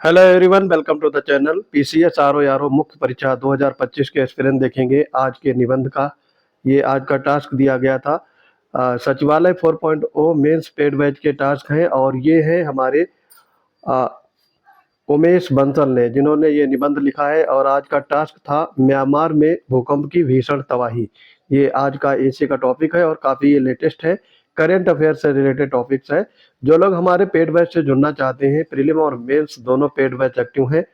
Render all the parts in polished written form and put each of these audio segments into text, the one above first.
Hello everyone, welcome to the channel. PCS RO यारो मुख्य परीक्षा 2025 के एक्सपीरियंस देखेंगे आज के निबंध का। ये आज का टास्क दिया गया था। सचिवालय 4.0 मेंस पेड बैच के टास्क हैं और ये है हमारे अ, उमेश बंसल ने, जिन्होंने ये निबंध लिखा है। और आज का टास्क था म्यांमार में भूकंप की भीषण तबाही। ये आज का एशिया का टॉपिक है और काफ़ी ये लेटेस्ट है, करेंट अफेयर से रिलेटेड टॉपिक्स है। जो लोग हमारे पेड बैच से जुड़ना चाहते हैं, प्रीलिम और मेंस दोनों पेड बैच एक्टिव हैं,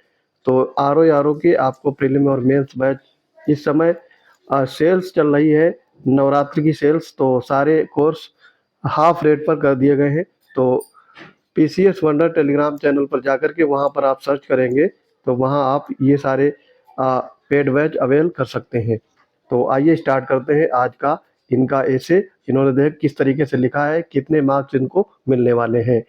तो आरओ की आपको प्रीलिम और मेंस बैच इस समय सेल्स चल रही है, नवरात्रि की सेल्स। तो सारे कोर्स हाफ रेट पर कर दिए गए हैं। तो पीसीएस वंडर टेलीग्राम चैनल पर जाकर के वहाँ पर आप सर्च करेंगे तो वहाँ आप ये सारे पेड बैच अवेल कर सकते हैं। तो आइए स्टार्ट करते हैं आज का इनका ऐसे। इन्होंने देख किस तरीके से लिखा है, कितने मार्क्स इनको मिलने वाले हैं।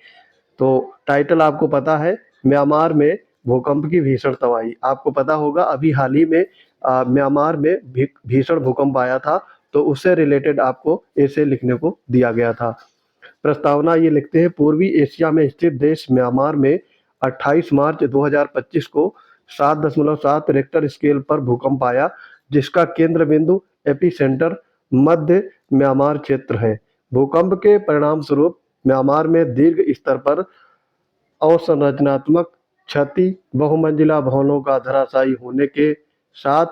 तो टाइटल आपको पता है, म्यांमार में भूकंप की भीषण तबाही। आपको पता होगा अभी हाल ही में म्यांमार में भीषण भूकंप आया था, तो उससे रिलेटेड आपको ऐसे लिखने को दिया गया था। प्रस्तावना ये लिखते हैं, पूर्वी एशिया में स्थित देश म्यांमार में 28 मार्च 2025 को 7.7 रिक्टर स्केल पर भूकंप आया, जिसका केंद्र बिंदु एपिसेंटर मध्य म्यांमार क्षेत्र है। भूकंप के परिणाम स्वरूप म्यांमार में दीर्घ स्तर पर अवसंरचनात्मक क्षति, बहुमंजिला भवनों का धराशायी होने के साथ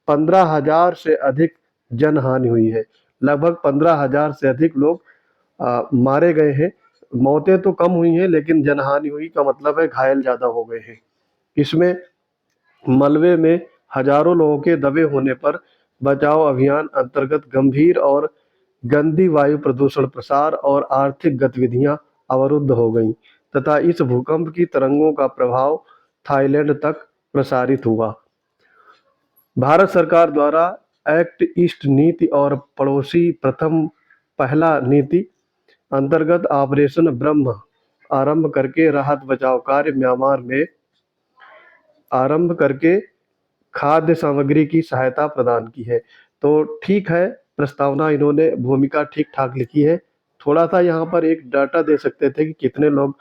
15,000 से अधिक जनहानि हुई है। लगभग 15,000 से अधिक लोग मारे गए हैं। मौतें तो कम हुई हैं, लेकिन जनहानि हुई का मतलब है घायल ज़्यादा हो गए हैं। इसमें मलबे में हजारों लोगों के दबे होने पर बचाव अभियान अंतर्गत गंभीर और गंदी वायु प्रदूषण, प्रसार और आर्थिक गतिविधियां अवरुद्ध हो गईं तथा इस भूकंप की तरंगों का प्रभाव थाईलैंड तक प्रसारित हुआ। भारत सरकार द्वारा एक्ट ईस्ट नीति और पड़ोसी प्रथम पहला नीति अंतर्गत ऑपरेशन ब्रह्म आरंभ करके राहत बचाव कार्य म्यांमार में आरंभ करके खाद्य सामग्री की सहायता प्रदान की है। तो ठीक है, प्रस्तावना इन्होंने भूमिका ठीक ठाक लिखी है। थोड़ा सा यहाँ पर एक डाटा दे सकते थे कि कितने लोग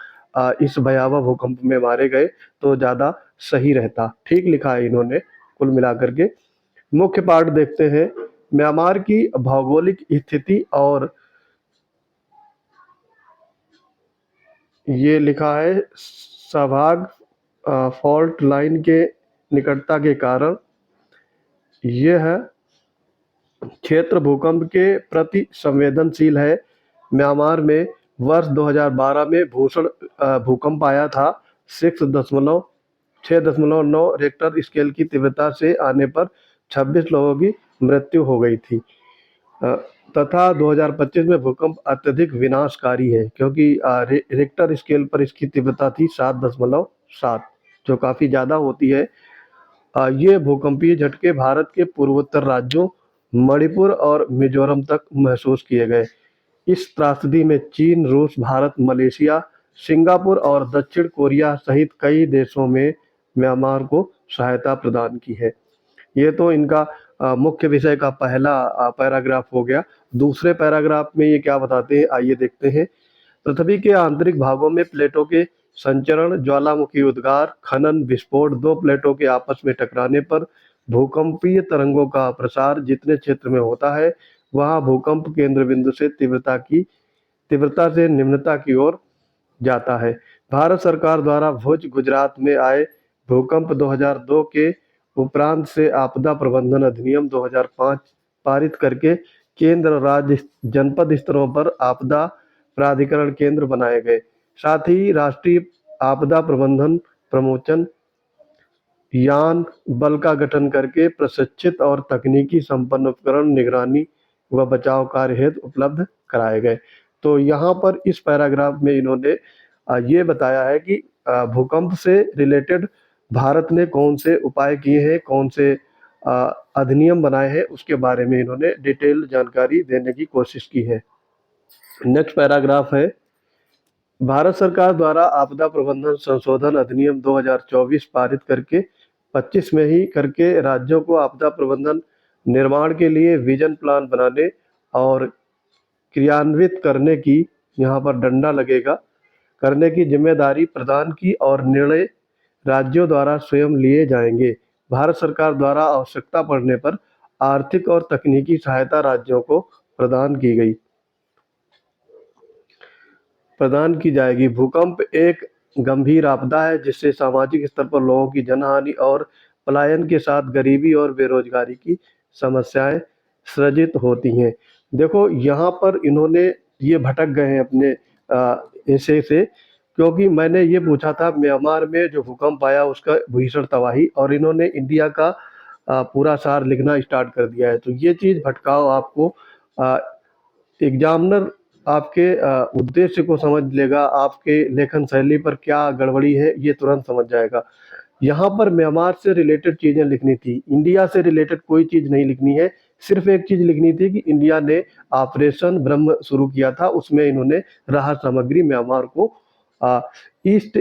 इस भयावह भूकंप में मारे गए, तो ज़्यादा सही रहता। ठीक लिखा है इन्होंने कुल मिलाकर के। मुख्य पाठ देखते हैं। म्यांमार की भौगोलिक स्थिति और ये लिखा है सहभाग फॉल्ट लाइन के निकटता के कारण यह क्षेत्र भूकंप के प्रति संवेदनशील है। म्यांमार में वर्ष 2012 में भूकंप आया था। 6.9 रेक्टर स्केल की तीव्रता से आने पर 26 लोगों की मृत्यु हो गई थी। अ, तथा 2025 में भूकंप अत्यधिक विनाशकारी है, क्योंकि रिक्टर स्केल पर इसकी तीव्रता थी 7.7, जो काफ़ी ज़्यादा होती है। ये भूकंपीय झटके भारत के पूर्वोत्तर राज्यों मणिपुर और मिजोरम तक महसूस किए गए। इस त्रासदी में चीन, रूस, भारत, मलेशिया, सिंगापुर और दक्षिण कोरिया सहित कई देशों में म्यांमार को सहायता प्रदान की है। ये तो इनका मुख्य विषय का पहला पैराग्राफ हो गया। दूसरे पैराग्राफ में ये क्या बताते हैं, आइए देखते हैं। पृथ्वी के आंतरिक भागों में प्लेटों के संचरण, ज्वालामुखी उद्गार, खनन, विस्फोट, दो प्लेटों के आपस में टकराने पर भूकंपीय तरंगों का प्रसार जितने क्षेत्र में होता है, वहां भूकंप केंद्र बिंदु से तीव्रता से निम्नता की ओर जाता है। भारत सरकार द्वारा भुज, गुजरात में आए भूकंप 2002 के उपरांत से आपदा प्रबंधन अधिनियम 2005 पारित करके केंद्र, राज्य, जनपद स्तरों पर आपदा प्राधिकरण केंद्र बनाए गए। साथ ही राष्ट्रीय आपदा प्रबंधन प्रमोचन यान बल का गठन करके प्रशिक्षित और तकनीकी संपन्न उपकरण निगरानी व बचाव कार्य हेतु उपलब्ध कराए गए। तो यहाँ पर इस पैराग्राफ में इन्होंने ये बताया है कि भूकंप से रिलेटेड भारत ने कौन से उपाय किए हैं, कौन से अ, अधिनियम बनाए हैं, उसके बारे में इन्होंने डिटेल जानकारी देने की कोशिश की है। नेक्स्ट पैराग्राफ है, भारत सरकार द्वारा आपदा प्रबंधन संशोधन अधिनियम 2024 पारित करके 25 में ही करके राज्यों को आपदा प्रबंधन निर्माण के लिए विजन प्लान बनाने और क्रियान्वित करने की, यहाँ पर डंडा लगेगा, करने की जिम्मेदारी प्रदान की और निर्णय राज्यों द्वारा स्वयं लिए जाएंगे। भारत सरकार द्वारा आवश्यकता पड़ने पर आर्थिक और तकनीकी सहायता राज्यों को प्रदान की जाएगी। भूकंप एक गंभीर आपदा है जिससे सामाजिक स्तर पर लोगों की जनहानि और पलायन के साथ गरीबी और बेरोजगारी की समस्याएं सृजित होती हैं। देखो यहाँ पर इन्होंने ये भटक गए हैं अपने हिस्से से, क्योंकि मैंने ये पूछा था म्यांमार में जो भूकंप आया उसका भीषण तबाही, और इन्होंने इंडिया का पूरा सार लिखना स्टार्ट कर दिया है। तो ये चीज़ भटकाव आपको एग्जामिनर आपके उद्देश्य को समझ लेगा, आपके लेखन शैली पर क्या गड़बड़ी है ये तुरंत समझ जाएगा। यहाँ पर म्यांमार से रिलेटेड चीजें लिखनी थी, इंडिया से रिलेटेड कोई चीज नहीं लिखनी है। सिर्फ एक चीज लिखनी थी कि इंडिया ने ऑपरेशन ब्रह्म शुरू किया था, उसमें इन्होंने राहत सामग्री म्यांमार को ईस्ट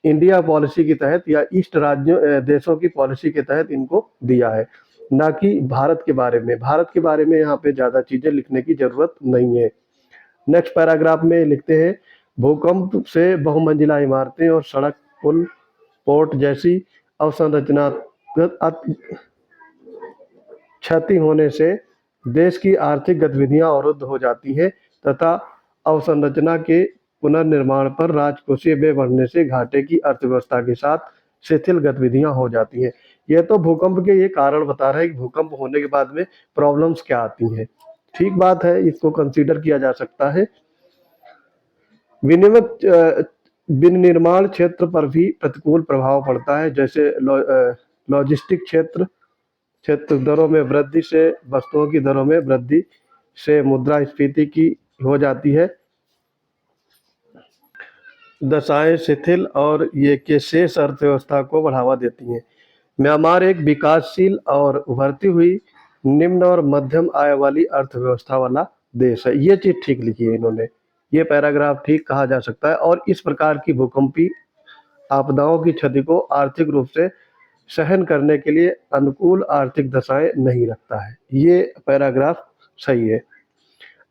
इंडिया पॉलिसी के तहत या ईस्ट राज्यों देशों की पॉलिसी के तहत इनको दिया है, ना कि भारत के बारे में। भारत के बारे में यहाँ पे ज़्यादा चीज़ें लिखने की ज़रूरत नहीं है। नेक्स्ट पैराग्राफ में लिखते हैं, भूकंप से बहुमंजिला इमारतें और सड़क, पुल, पोर्ट जैसी अवसंरचनात्मक क्षति होने से देश की आर्थिक गतिविधियां अवरुद्ध हो जाती हैं तथा अवसंरचना के पुनर्निर्माण पर राजकोषीय व्यय बढ़ने से घाटे की अर्थव्यवस्था के साथ शिथिल गतिविधियां हो जाती हैं। यह तो भूकंप के ये कारण बता रहे हैं कि भूकंप होने के बाद में प्रॉब्लम्स क्या आती हैं। ठीक बात है, इसको कंसीडर किया जा सकता है। विनिर्माण क्षेत्र पर भी प्रतिकूल प्रभाव पड़ता है, जैसे लॉजिस्टिक क्षेत्र दरों में वृद्धि से वस्तुओं की दरों में वृद्धि से मुद्रास्फीति की हो जाती है, दशाएं शिथिल और ये के शेष अर्थव्यवस्था को बढ़ावा देती हैं। म्यांमार एक विकासशील और उभरती हुई निम्न और मध्यम आय वाली अर्थव्यवस्था वाला देश है। ये चीज ठीक लिखी है इन्होंने, ये पैराग्राफ ठीक कहा जा सकता है, और इस प्रकार की भूकंपी आपदाओं की क्षति को आर्थिक रूप से सहन करने के लिए अनुकूल आर्थिक दशाएं नहीं रखता है। ये पैराग्राफ सही है।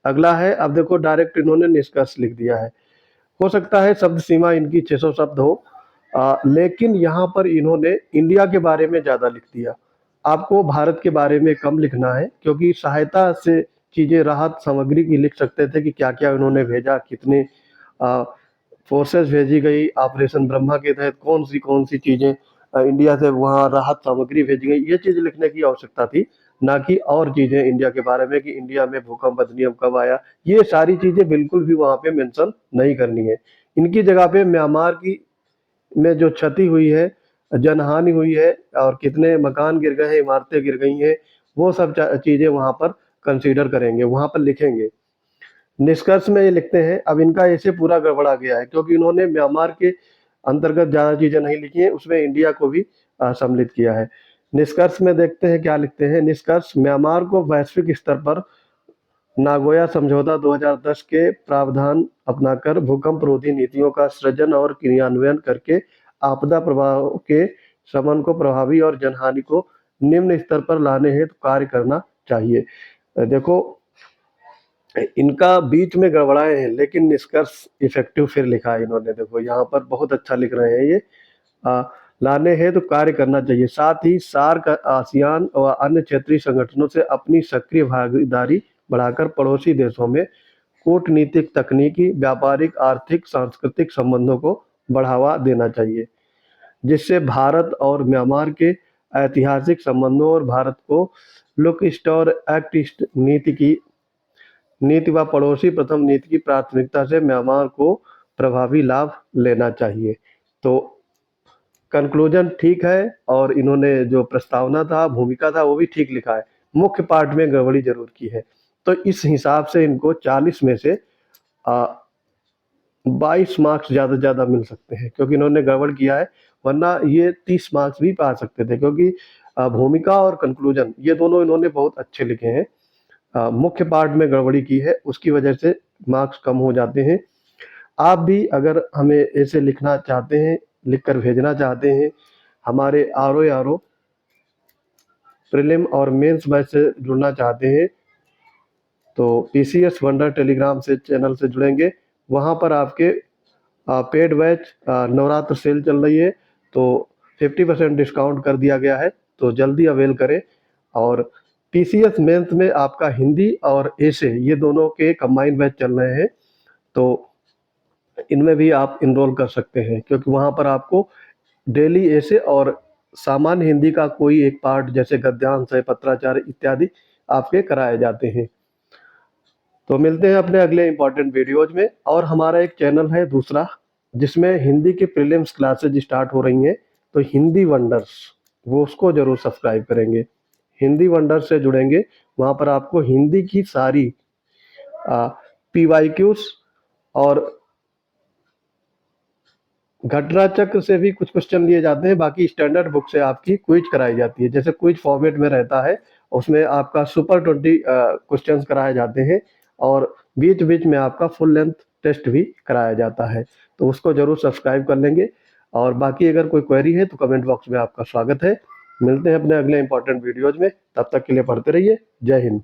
अगला है, अब देखो डायरेक्ट इन्होंने निष्कर्ष लिख दिया है। हो सकता है शब्द सीमा इनकी 600 शब्द हो, लेकिन यहाँ पर इन्होंने इंडिया के बारे में ज़्यादा लिख दिया। आपको भारत के बारे में कम लिखना है, क्योंकि सहायता से चीज़ें राहत सामग्री की लिख सकते थे कि क्या क्या उन्होंने भेजा, कितने फोर्सेस भेजी गई, ऑपरेशन ब्रह्मा के तहत कौन सी चीज़ें इंडिया से वहाँ राहत सामग्री भेजी गई, ये चीज़ लिखने की आवश्यकता थी, ना कि और चीज़ें इंडिया के बारे में कि इंडिया में भूकंप अधिनियम कब आया। ये सारी चीज़ें बिल्कुल भी वहाँ पे मेंशन नहीं करनी है। इनकी जगह पे म्यांमार की में जो क्षति हुई है, जनहानि हुई है, और कितने मकान गिर गए हैं, इमारतें गिर गई हैं, वो सब चीज़ें वहाँ पर कंसीडर करेंगे, वहाँ पर लिखेंगे। निष्कर्ष में ये लिखते हैं, अब इनका ऐसे पूरा गड़बड़ा गया है क्योंकि इन्होंने म्यांमार के अंतर्गत ज़्यादा चीज़ें नहीं लिखी हैं, उसमें इंडिया को भी सम्मिलित किया है। निष्कर्ष में देखते हैं क्या लिखते हैं। निष्कर्ष, म्यांमार को वैश्विक स्तर पर नागोया समझौता 2010 के प्रावधान अपनाकर भूकंप रोधी नीतियों का सृजन और क्रियान्वयन करके आपदा प्रभाव के शमन को प्रभावी और जनहानि को निम्न स्तर पर लाने हेतु कार्य करना चाहिए। देखो इनका बीच में गड़बड़ाए हैं, लेकिन निष्कर्ष इफेक्टिव फिर लिखा है इन्होंने। देखो यहाँ पर बहुत अच्छा लिख रहे हैं ये। लाने हेतु कार्य करना चाहिए, साथ ही सार्क, आसियान और अन्य क्षेत्रीय संगठनों से अपनी सक्रिय भागीदारी बढ़ाकर पड़ोसी देशों में कूटनीतिक, तकनीकी, व्यापारिक, आर्थिक, सांस्कृतिक संबंधों को बढ़ावा देना चाहिए, जिससे भारत और म्यांमार के ऐतिहासिक संबंधों और भारत को लुक ईस्ट और एक्ट ईस्ट नीति व पड़ोसी प्रथम नीति की प्राथमिकता से म्यांमार को प्रभावी लाभ लेना चाहिए। तो कंक्लूजन ठीक है, और इन्होंने जो प्रस्तावना था, भूमिका था, वो भी ठीक लिखा है। मुख्य पार्ट में गड़बड़ी जरूर की है। तो इस हिसाब से इनको 40 में से 22 मार्क्स ज़्यादा मिल सकते हैं, क्योंकि इन्होंने गड़बड़ किया है, वरना ये 30 मार्क्स भी पा सकते थे, क्योंकि भूमिका और कंक्लूजन ये दोनों इन्होंने बहुत अच्छे लिखे हैं। मुख्य पार्ट में गड़बड़ी की है, उसकी वजह से मार्क्स कम हो जाते हैं। आप भी अगर हमें ऐसे लिखना चाहते हैं, लिखकर भेजना चाहते हैं, हमारे आर प्रीलिम और मेंस बैच से जुड़ना चाहते हैं, तो पीसीएस वंडर टेलीग्राम से चैनल से जुड़ेंगे। वहाँ पर आपके पेड बैच नवरात्र सेल चल रही है, तो 50% डिस्काउंट कर दिया गया है, तो जल्दी अवेल करें। और पीसीएस मेंस में आपका हिंदी और एसे ये दोनों के कंबाइंड बैच चल रहे हैं, तो इनमें भी आप इनरोल कर सकते हैं, क्योंकि वहाँ पर आपको डेली ऐसे और सामान्य हिंदी का कोई एक पार्ट जैसे गद्यांश है, पत्राचार इत्यादि आपके कराए जाते हैं। तो मिलते हैं अपने अगले इंपॉर्टेंट वीडियोज में। और हमारा एक चैनल है दूसरा जिसमें हिंदी की प्रीलिम्स क्लासेज स्टार्ट हो रही हैं, तो हिंदी वंडर्स, वो उसको जरूर सब्सक्राइब करेंगे। हिंदी वंडर्स से जुड़ेंगे, वहाँ पर आपको हिंदी की सारी पीवाईक्यूज और घटना चक्र से भी कुछ क्वेश्चन लिए जाते हैं। बाकी स्टैंडर्ड बुक से आपकी क्विज कराई जाती है, जैसे क्विज फॉर्मेट में रहता है, उसमें आपका सुपर 20 क्वेश्चंस कराए जाते हैं, और बीच बीच में आपका फुल लेंथ टेस्ट भी कराया जाता है, तो उसको जरूर सब्सक्राइब कर लेंगे। और बाकी अगर कोई क्वेरी है तो कमेंट बॉक्स में आपका स्वागत है। मिलते हैं अपने अगले इंपॉर्टेंट वीडियोज में, तब तक के लिए पढ़ते रहिए। जय हिंद।